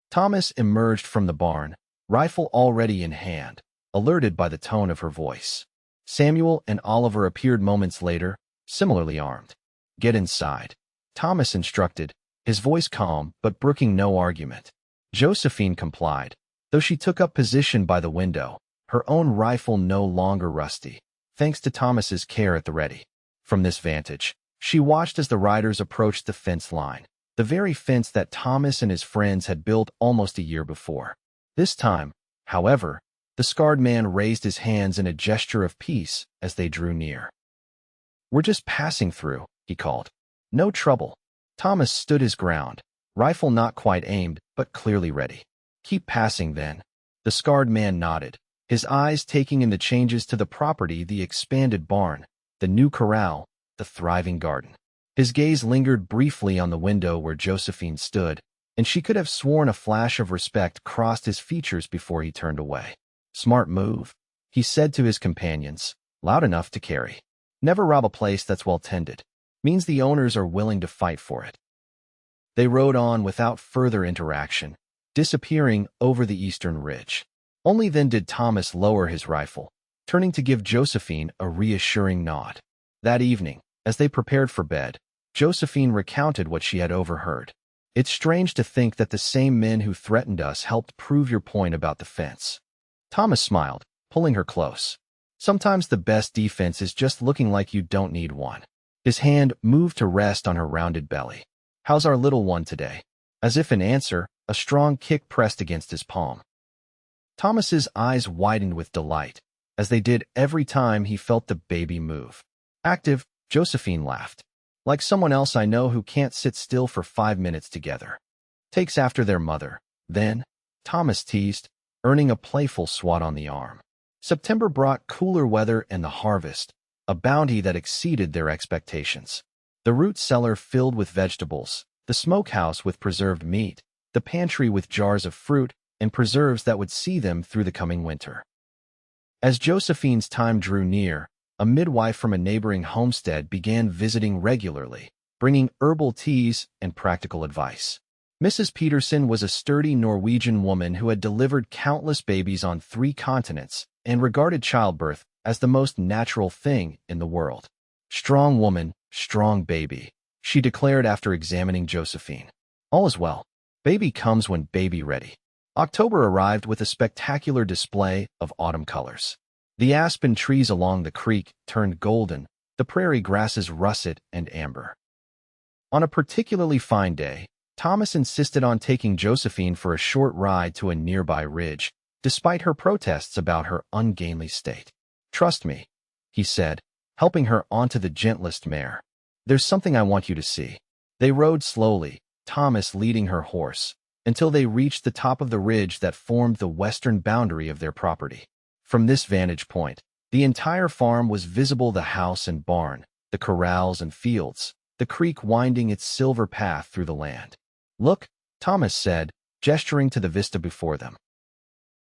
Thomas emerged from the barn, rifle already in hand, alerted by the tone of her voice. Samuel and Oliver appeared moments later, similarly armed. "Get inside," Thomas instructed, his voice calm but brooking no argument. Josephine complied, though she took up position by the window, her own rifle no longer rusty, thanks to Thomas's care at the ready. From this vantage, she watched as the riders approached the fence line, the very fence that Thomas and his friends had built almost a year before. This time, however, the scarred man raised his hands in a gesture of peace as they drew near. "We're just passing through," he called. "No trouble." Thomas stood his ground, rifle not quite aimed, but clearly ready. "Keep passing, then." The scarred man nodded, his eyes taking in the changes to the property, the expanded barn, the new corral, the thriving garden. His gaze lingered briefly on the window where Josephine stood, and she could have sworn a flash of respect crossed his features before he turned away. "Smart move," he said to his companions, loud enough to carry. "Never rob a place that's well tended. Means the owners are willing to fight for it." They rode on without further interaction, disappearing over the eastern ridge. Only then did Thomas lower his rifle, turning to give Josephine a reassuring nod. That evening, as they prepared for bed, Josephine recounted what she had overheard. "It's strange to think that the same men who threatened us helped prove your point about the fence." Thomas smiled, pulling her close. "Sometimes the best defense is just looking like you don't need one." His hand moved to rest on her rounded belly. "How's our little one today?" As if in answer, a strong kick pressed against his palm. Thomas's eyes widened with delight, as they did every time he felt the baby move. "Active," Josephine laughed. "Like someone else I know who can't sit still for 5 minutes together. Takes after their mother." Then, Thomas teased, earning a playful swat on the arm. September brought cooler weather and the harvest, a bounty that exceeded their expectations. The root cellar filled with vegetables, the smokehouse with preserved meat, the pantry with jars of fruit and preserves that would see them through the coming winter. As Josephine's time drew near, a midwife from a neighboring homestead began visiting regularly, bringing herbal teas and practical advice. Mrs. Peterson was a sturdy Norwegian woman who had delivered countless babies on 3 continents and regarded childbirth as the most natural thing in the world. "Strong woman, strong baby," she declared after examining Josephine. "All is well. Baby comes when baby ready." October arrived with a spectacular display of autumn colors. The aspen trees along the creek turned golden, the prairie grasses russet and amber. On a particularly fine day, Thomas insisted on taking Josephine for a short ride to a nearby ridge, despite her protests about her ungainly state. "Trust me," he said, helping her onto the gentlest mare. "There's something I want you to see." They rode slowly, Thomas leading her horse, until they reached the top of the ridge that formed the western boundary of their property. From this vantage point, the entire farm was visible: the house and barn, the corrals and fields, the creek winding its silver path through the land. "Look," Thomas said, gesturing to the vista before them.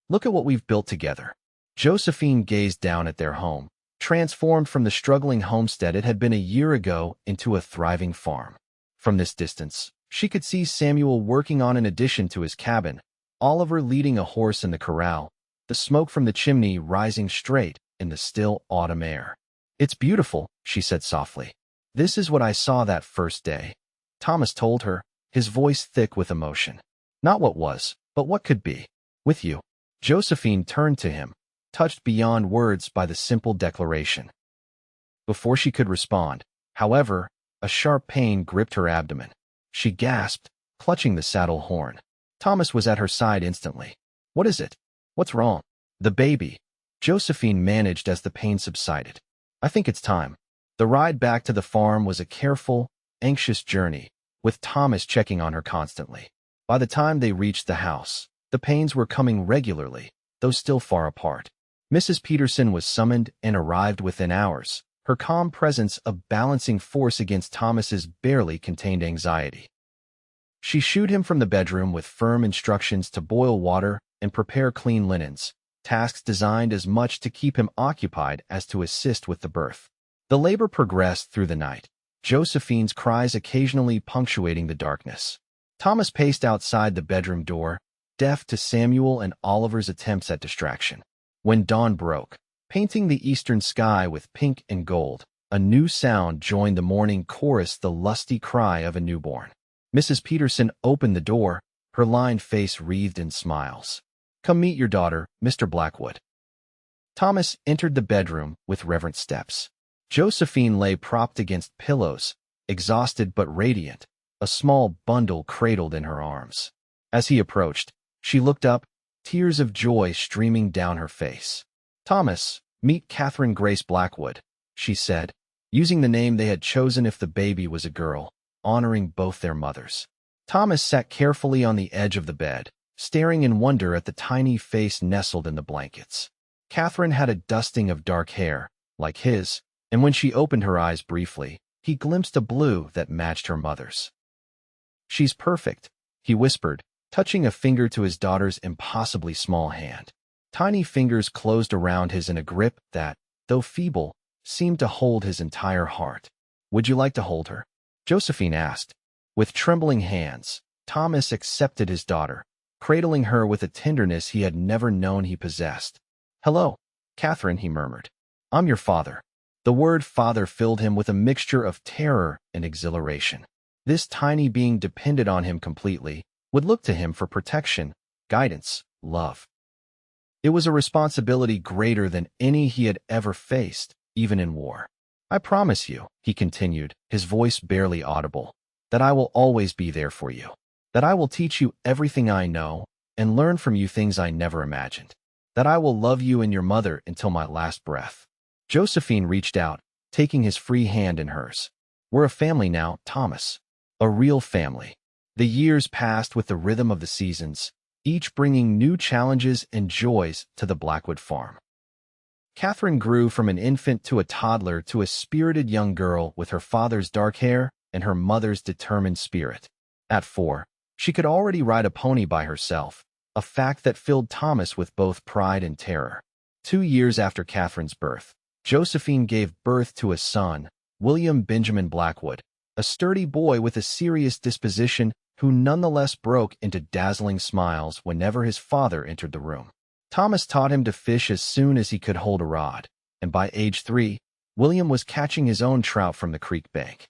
"Look at what we've built together." Josephine gazed down at their home, transformed from the struggling homestead it had been a year ago into a thriving farm. From this distance, she could see Samuel working on an addition to his cabin, Oliver leading a horse in the corral, the smoke from the chimney rising straight in the still autumn air. "It's beautiful," she said softly. "This is what I saw that first day," Thomas told her, his voice thick with emotion. "Not what was, but what could be." With you. Josephine turned to him, touched beyond words by the simple declaration. Before she could respond, however, a sharp pain gripped her abdomen. She gasped, clutching the saddle horn. Thomas was at her side instantly. What is it? What's wrong? The baby. Josephine managed as the pain subsided. I think it's time. The ride back to the farm was a careful, anxious journey, with Thomas checking on her constantly. By the time they reached the house, the pains were coming regularly, though still far apart. Mrs. Peterson was summoned and arrived within hours, her calm presence a balancing force against Thomas's barely contained anxiety. She shooed him from the bedroom with firm instructions to boil water and prepare clean linens, tasks designed as much to keep him occupied as to assist with the birth. The labor progressed through the night, Josephine's cries occasionally punctuating the darkness. Thomas paced outside the bedroom door, deaf to Samuel and Oliver's attempts at distraction. When dawn broke, painting the eastern sky with pink and gold, a new sound joined the morning chorus, the lusty cry of a newborn. Mrs. Peterson opened the door, her lined face wreathed in smiles. Come meet your daughter, Mr. Blackwood. Thomas entered the bedroom with reverent steps. Josephine lay propped against pillows, exhausted but radiant, a small bundle cradled in her arms. As he approached, she looked up, tears of joy streaming down her face. Thomas, meet Catherine Grace Blackwood, she said, using the name they had chosen if the baby was a girl, honoring both their mothers. Thomas sat carefully on the edge of the bed, staring in wonder at the tiny face nestled in the blankets. Catherine had a dusting of dark hair, like his, and when she opened her eyes briefly, he glimpsed a blue that matched her mother's. She's perfect, he whispered, touching a finger to his daughter's impossibly small hand. Tiny fingers closed around his in a grip that, though feeble, seemed to hold his entire heart. Would you like to hold her? Josephine asked. With trembling hands, Thomas accepted his daughter, cradling her with a tenderness he had never known he possessed. Hello, Catherine, he murmured. I'm your father. The word father filled him with a mixture of terror and exhilaration. This tiny being depended on him completely, would look to him for protection, guidance, love. It was a responsibility greater than any he had ever faced, even in war. I promise you, he continued, his voice barely audible, that I will always be there for you, that I will teach you everything I know and learn from you things I never imagined, that I will love you and your mother until my last breath. Josephine reached out, taking his free hand in hers. We're a family now, Thomas. A real family. The years passed with the rhythm of the seasons, each bringing new challenges and joys to the Blackwood farm. Catherine grew from an infant to a toddler to a spirited young girl with her father's dark hair and her mother's determined spirit. At 4, she could already ride a pony by herself, a fact that filled Thomas with both pride and terror. 2 years after Catherine's birth, Josephine gave birth to a son, William Benjamin Blackwood, a sturdy boy with a serious disposition who nonetheless broke into dazzling smiles whenever his father entered the room. Thomas taught him to fish as soon as he could hold a rod, and by age 3, William was catching his own trout from the creek bank.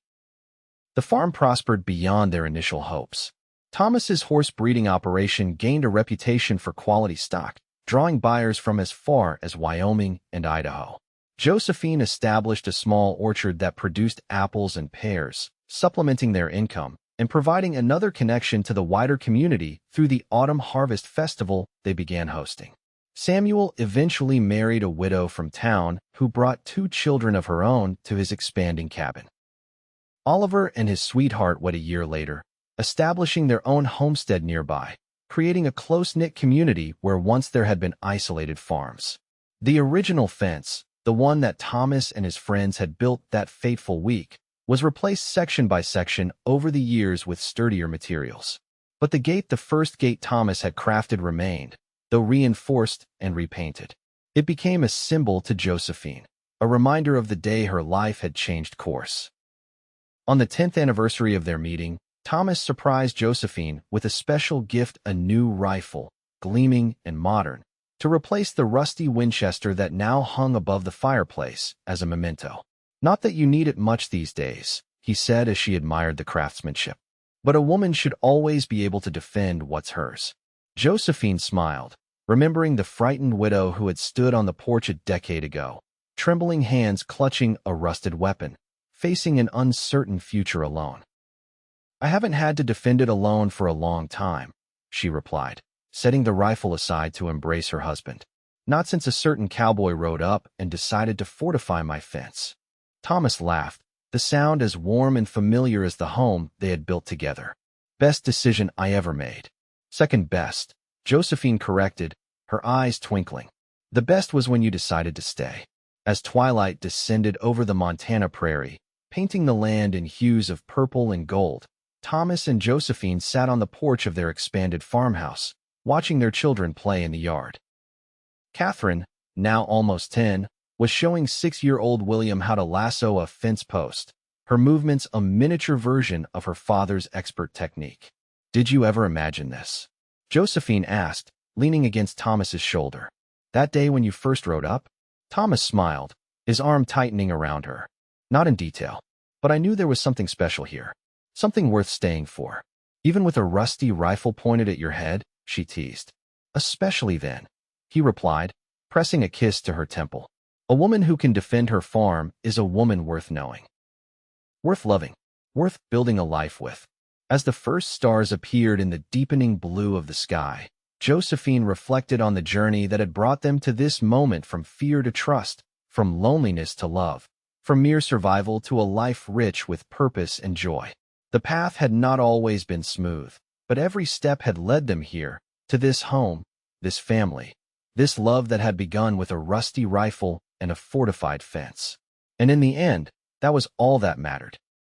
The farm prospered beyond their initial hopes. Thomas's horse breeding operation gained a reputation for quality stock, drawing buyers from as far as Wyoming and Idaho. Josephine established a small orchard that produced apples and pears, supplementing their income and providing another connection to the wider community through the Autumn Harvest Festival they began hosting. Samuel eventually married a widow from town who brought 2 children of her own to his expanding cabin. Oliver and his sweetheart wed a year later, establishing their own homestead nearby, creating a close-knit community where once there had been isolated farms. The original fence, the one that Thomas and his friends had built that fateful week, was replaced section by section over the years with sturdier materials. But the first gate Thomas had crafted remained, though reinforced and repainted. It became a symbol to Josephine, a reminder of the day her life had changed course. On the 10th anniversary of their meeting, Thomas surprised Josephine with a special gift, a new rifle, gleaming and modern, to replace the rusty Winchester that now hung above the fireplace as a memento. Not that you need it much these days, he said as she admired the craftsmanship. But a woman should always be able to defend what's hers. Josephine smiled, remembering the frightened widow who had stood on the porch a decade ago, trembling hands clutching a rusted weapon, facing an uncertain future alone. "I haven't had to defend it alone for a long time," she replied, setting the rifle aside to embrace her husband. "Not since a certain cowboy rode up and decided to fortify my fence." Thomas laughed, the sound as warm and familiar as the home they had built together. "Best decision I ever made." "Second best," Josephine corrected, her eyes twinkling. "The best was when you decided to stay." As twilight descended over the Montana prairie, painting the land in hues of purple and gold, Thomas and Josephine sat on the porch of their expanded farmhouse, watching their children play in the yard. Catherine, now almost 10, was showing 6-year-old William how to lasso a fence post, her movements a miniature version of her father's expert technique. "Did you ever imagine this?" Josephine asked, leaning against Thomas's shoulder. "That day when you first rode up?" Thomas smiled, his arm tightening around her. "Not in detail, but I knew there was something special here, something worth staying for. Even with a rusty rifle pointed at your head," she teased. "Especially then," he replied, pressing a kiss to her temple. "A woman who can defend her farm is a woman worth knowing, worth loving, worth building a life with." As the first stars appeared in the deepening blue of the sky, Josephine reflected on the journey that had brought them to this moment, from fear to trust, from loneliness to love, from mere survival to a life rich with purpose and joy. The path had not always been smooth, but every step had led them here, to this home, this family, this love that had begun with a rusty rifle and a fortified fence. And in the end, that was all that mattered.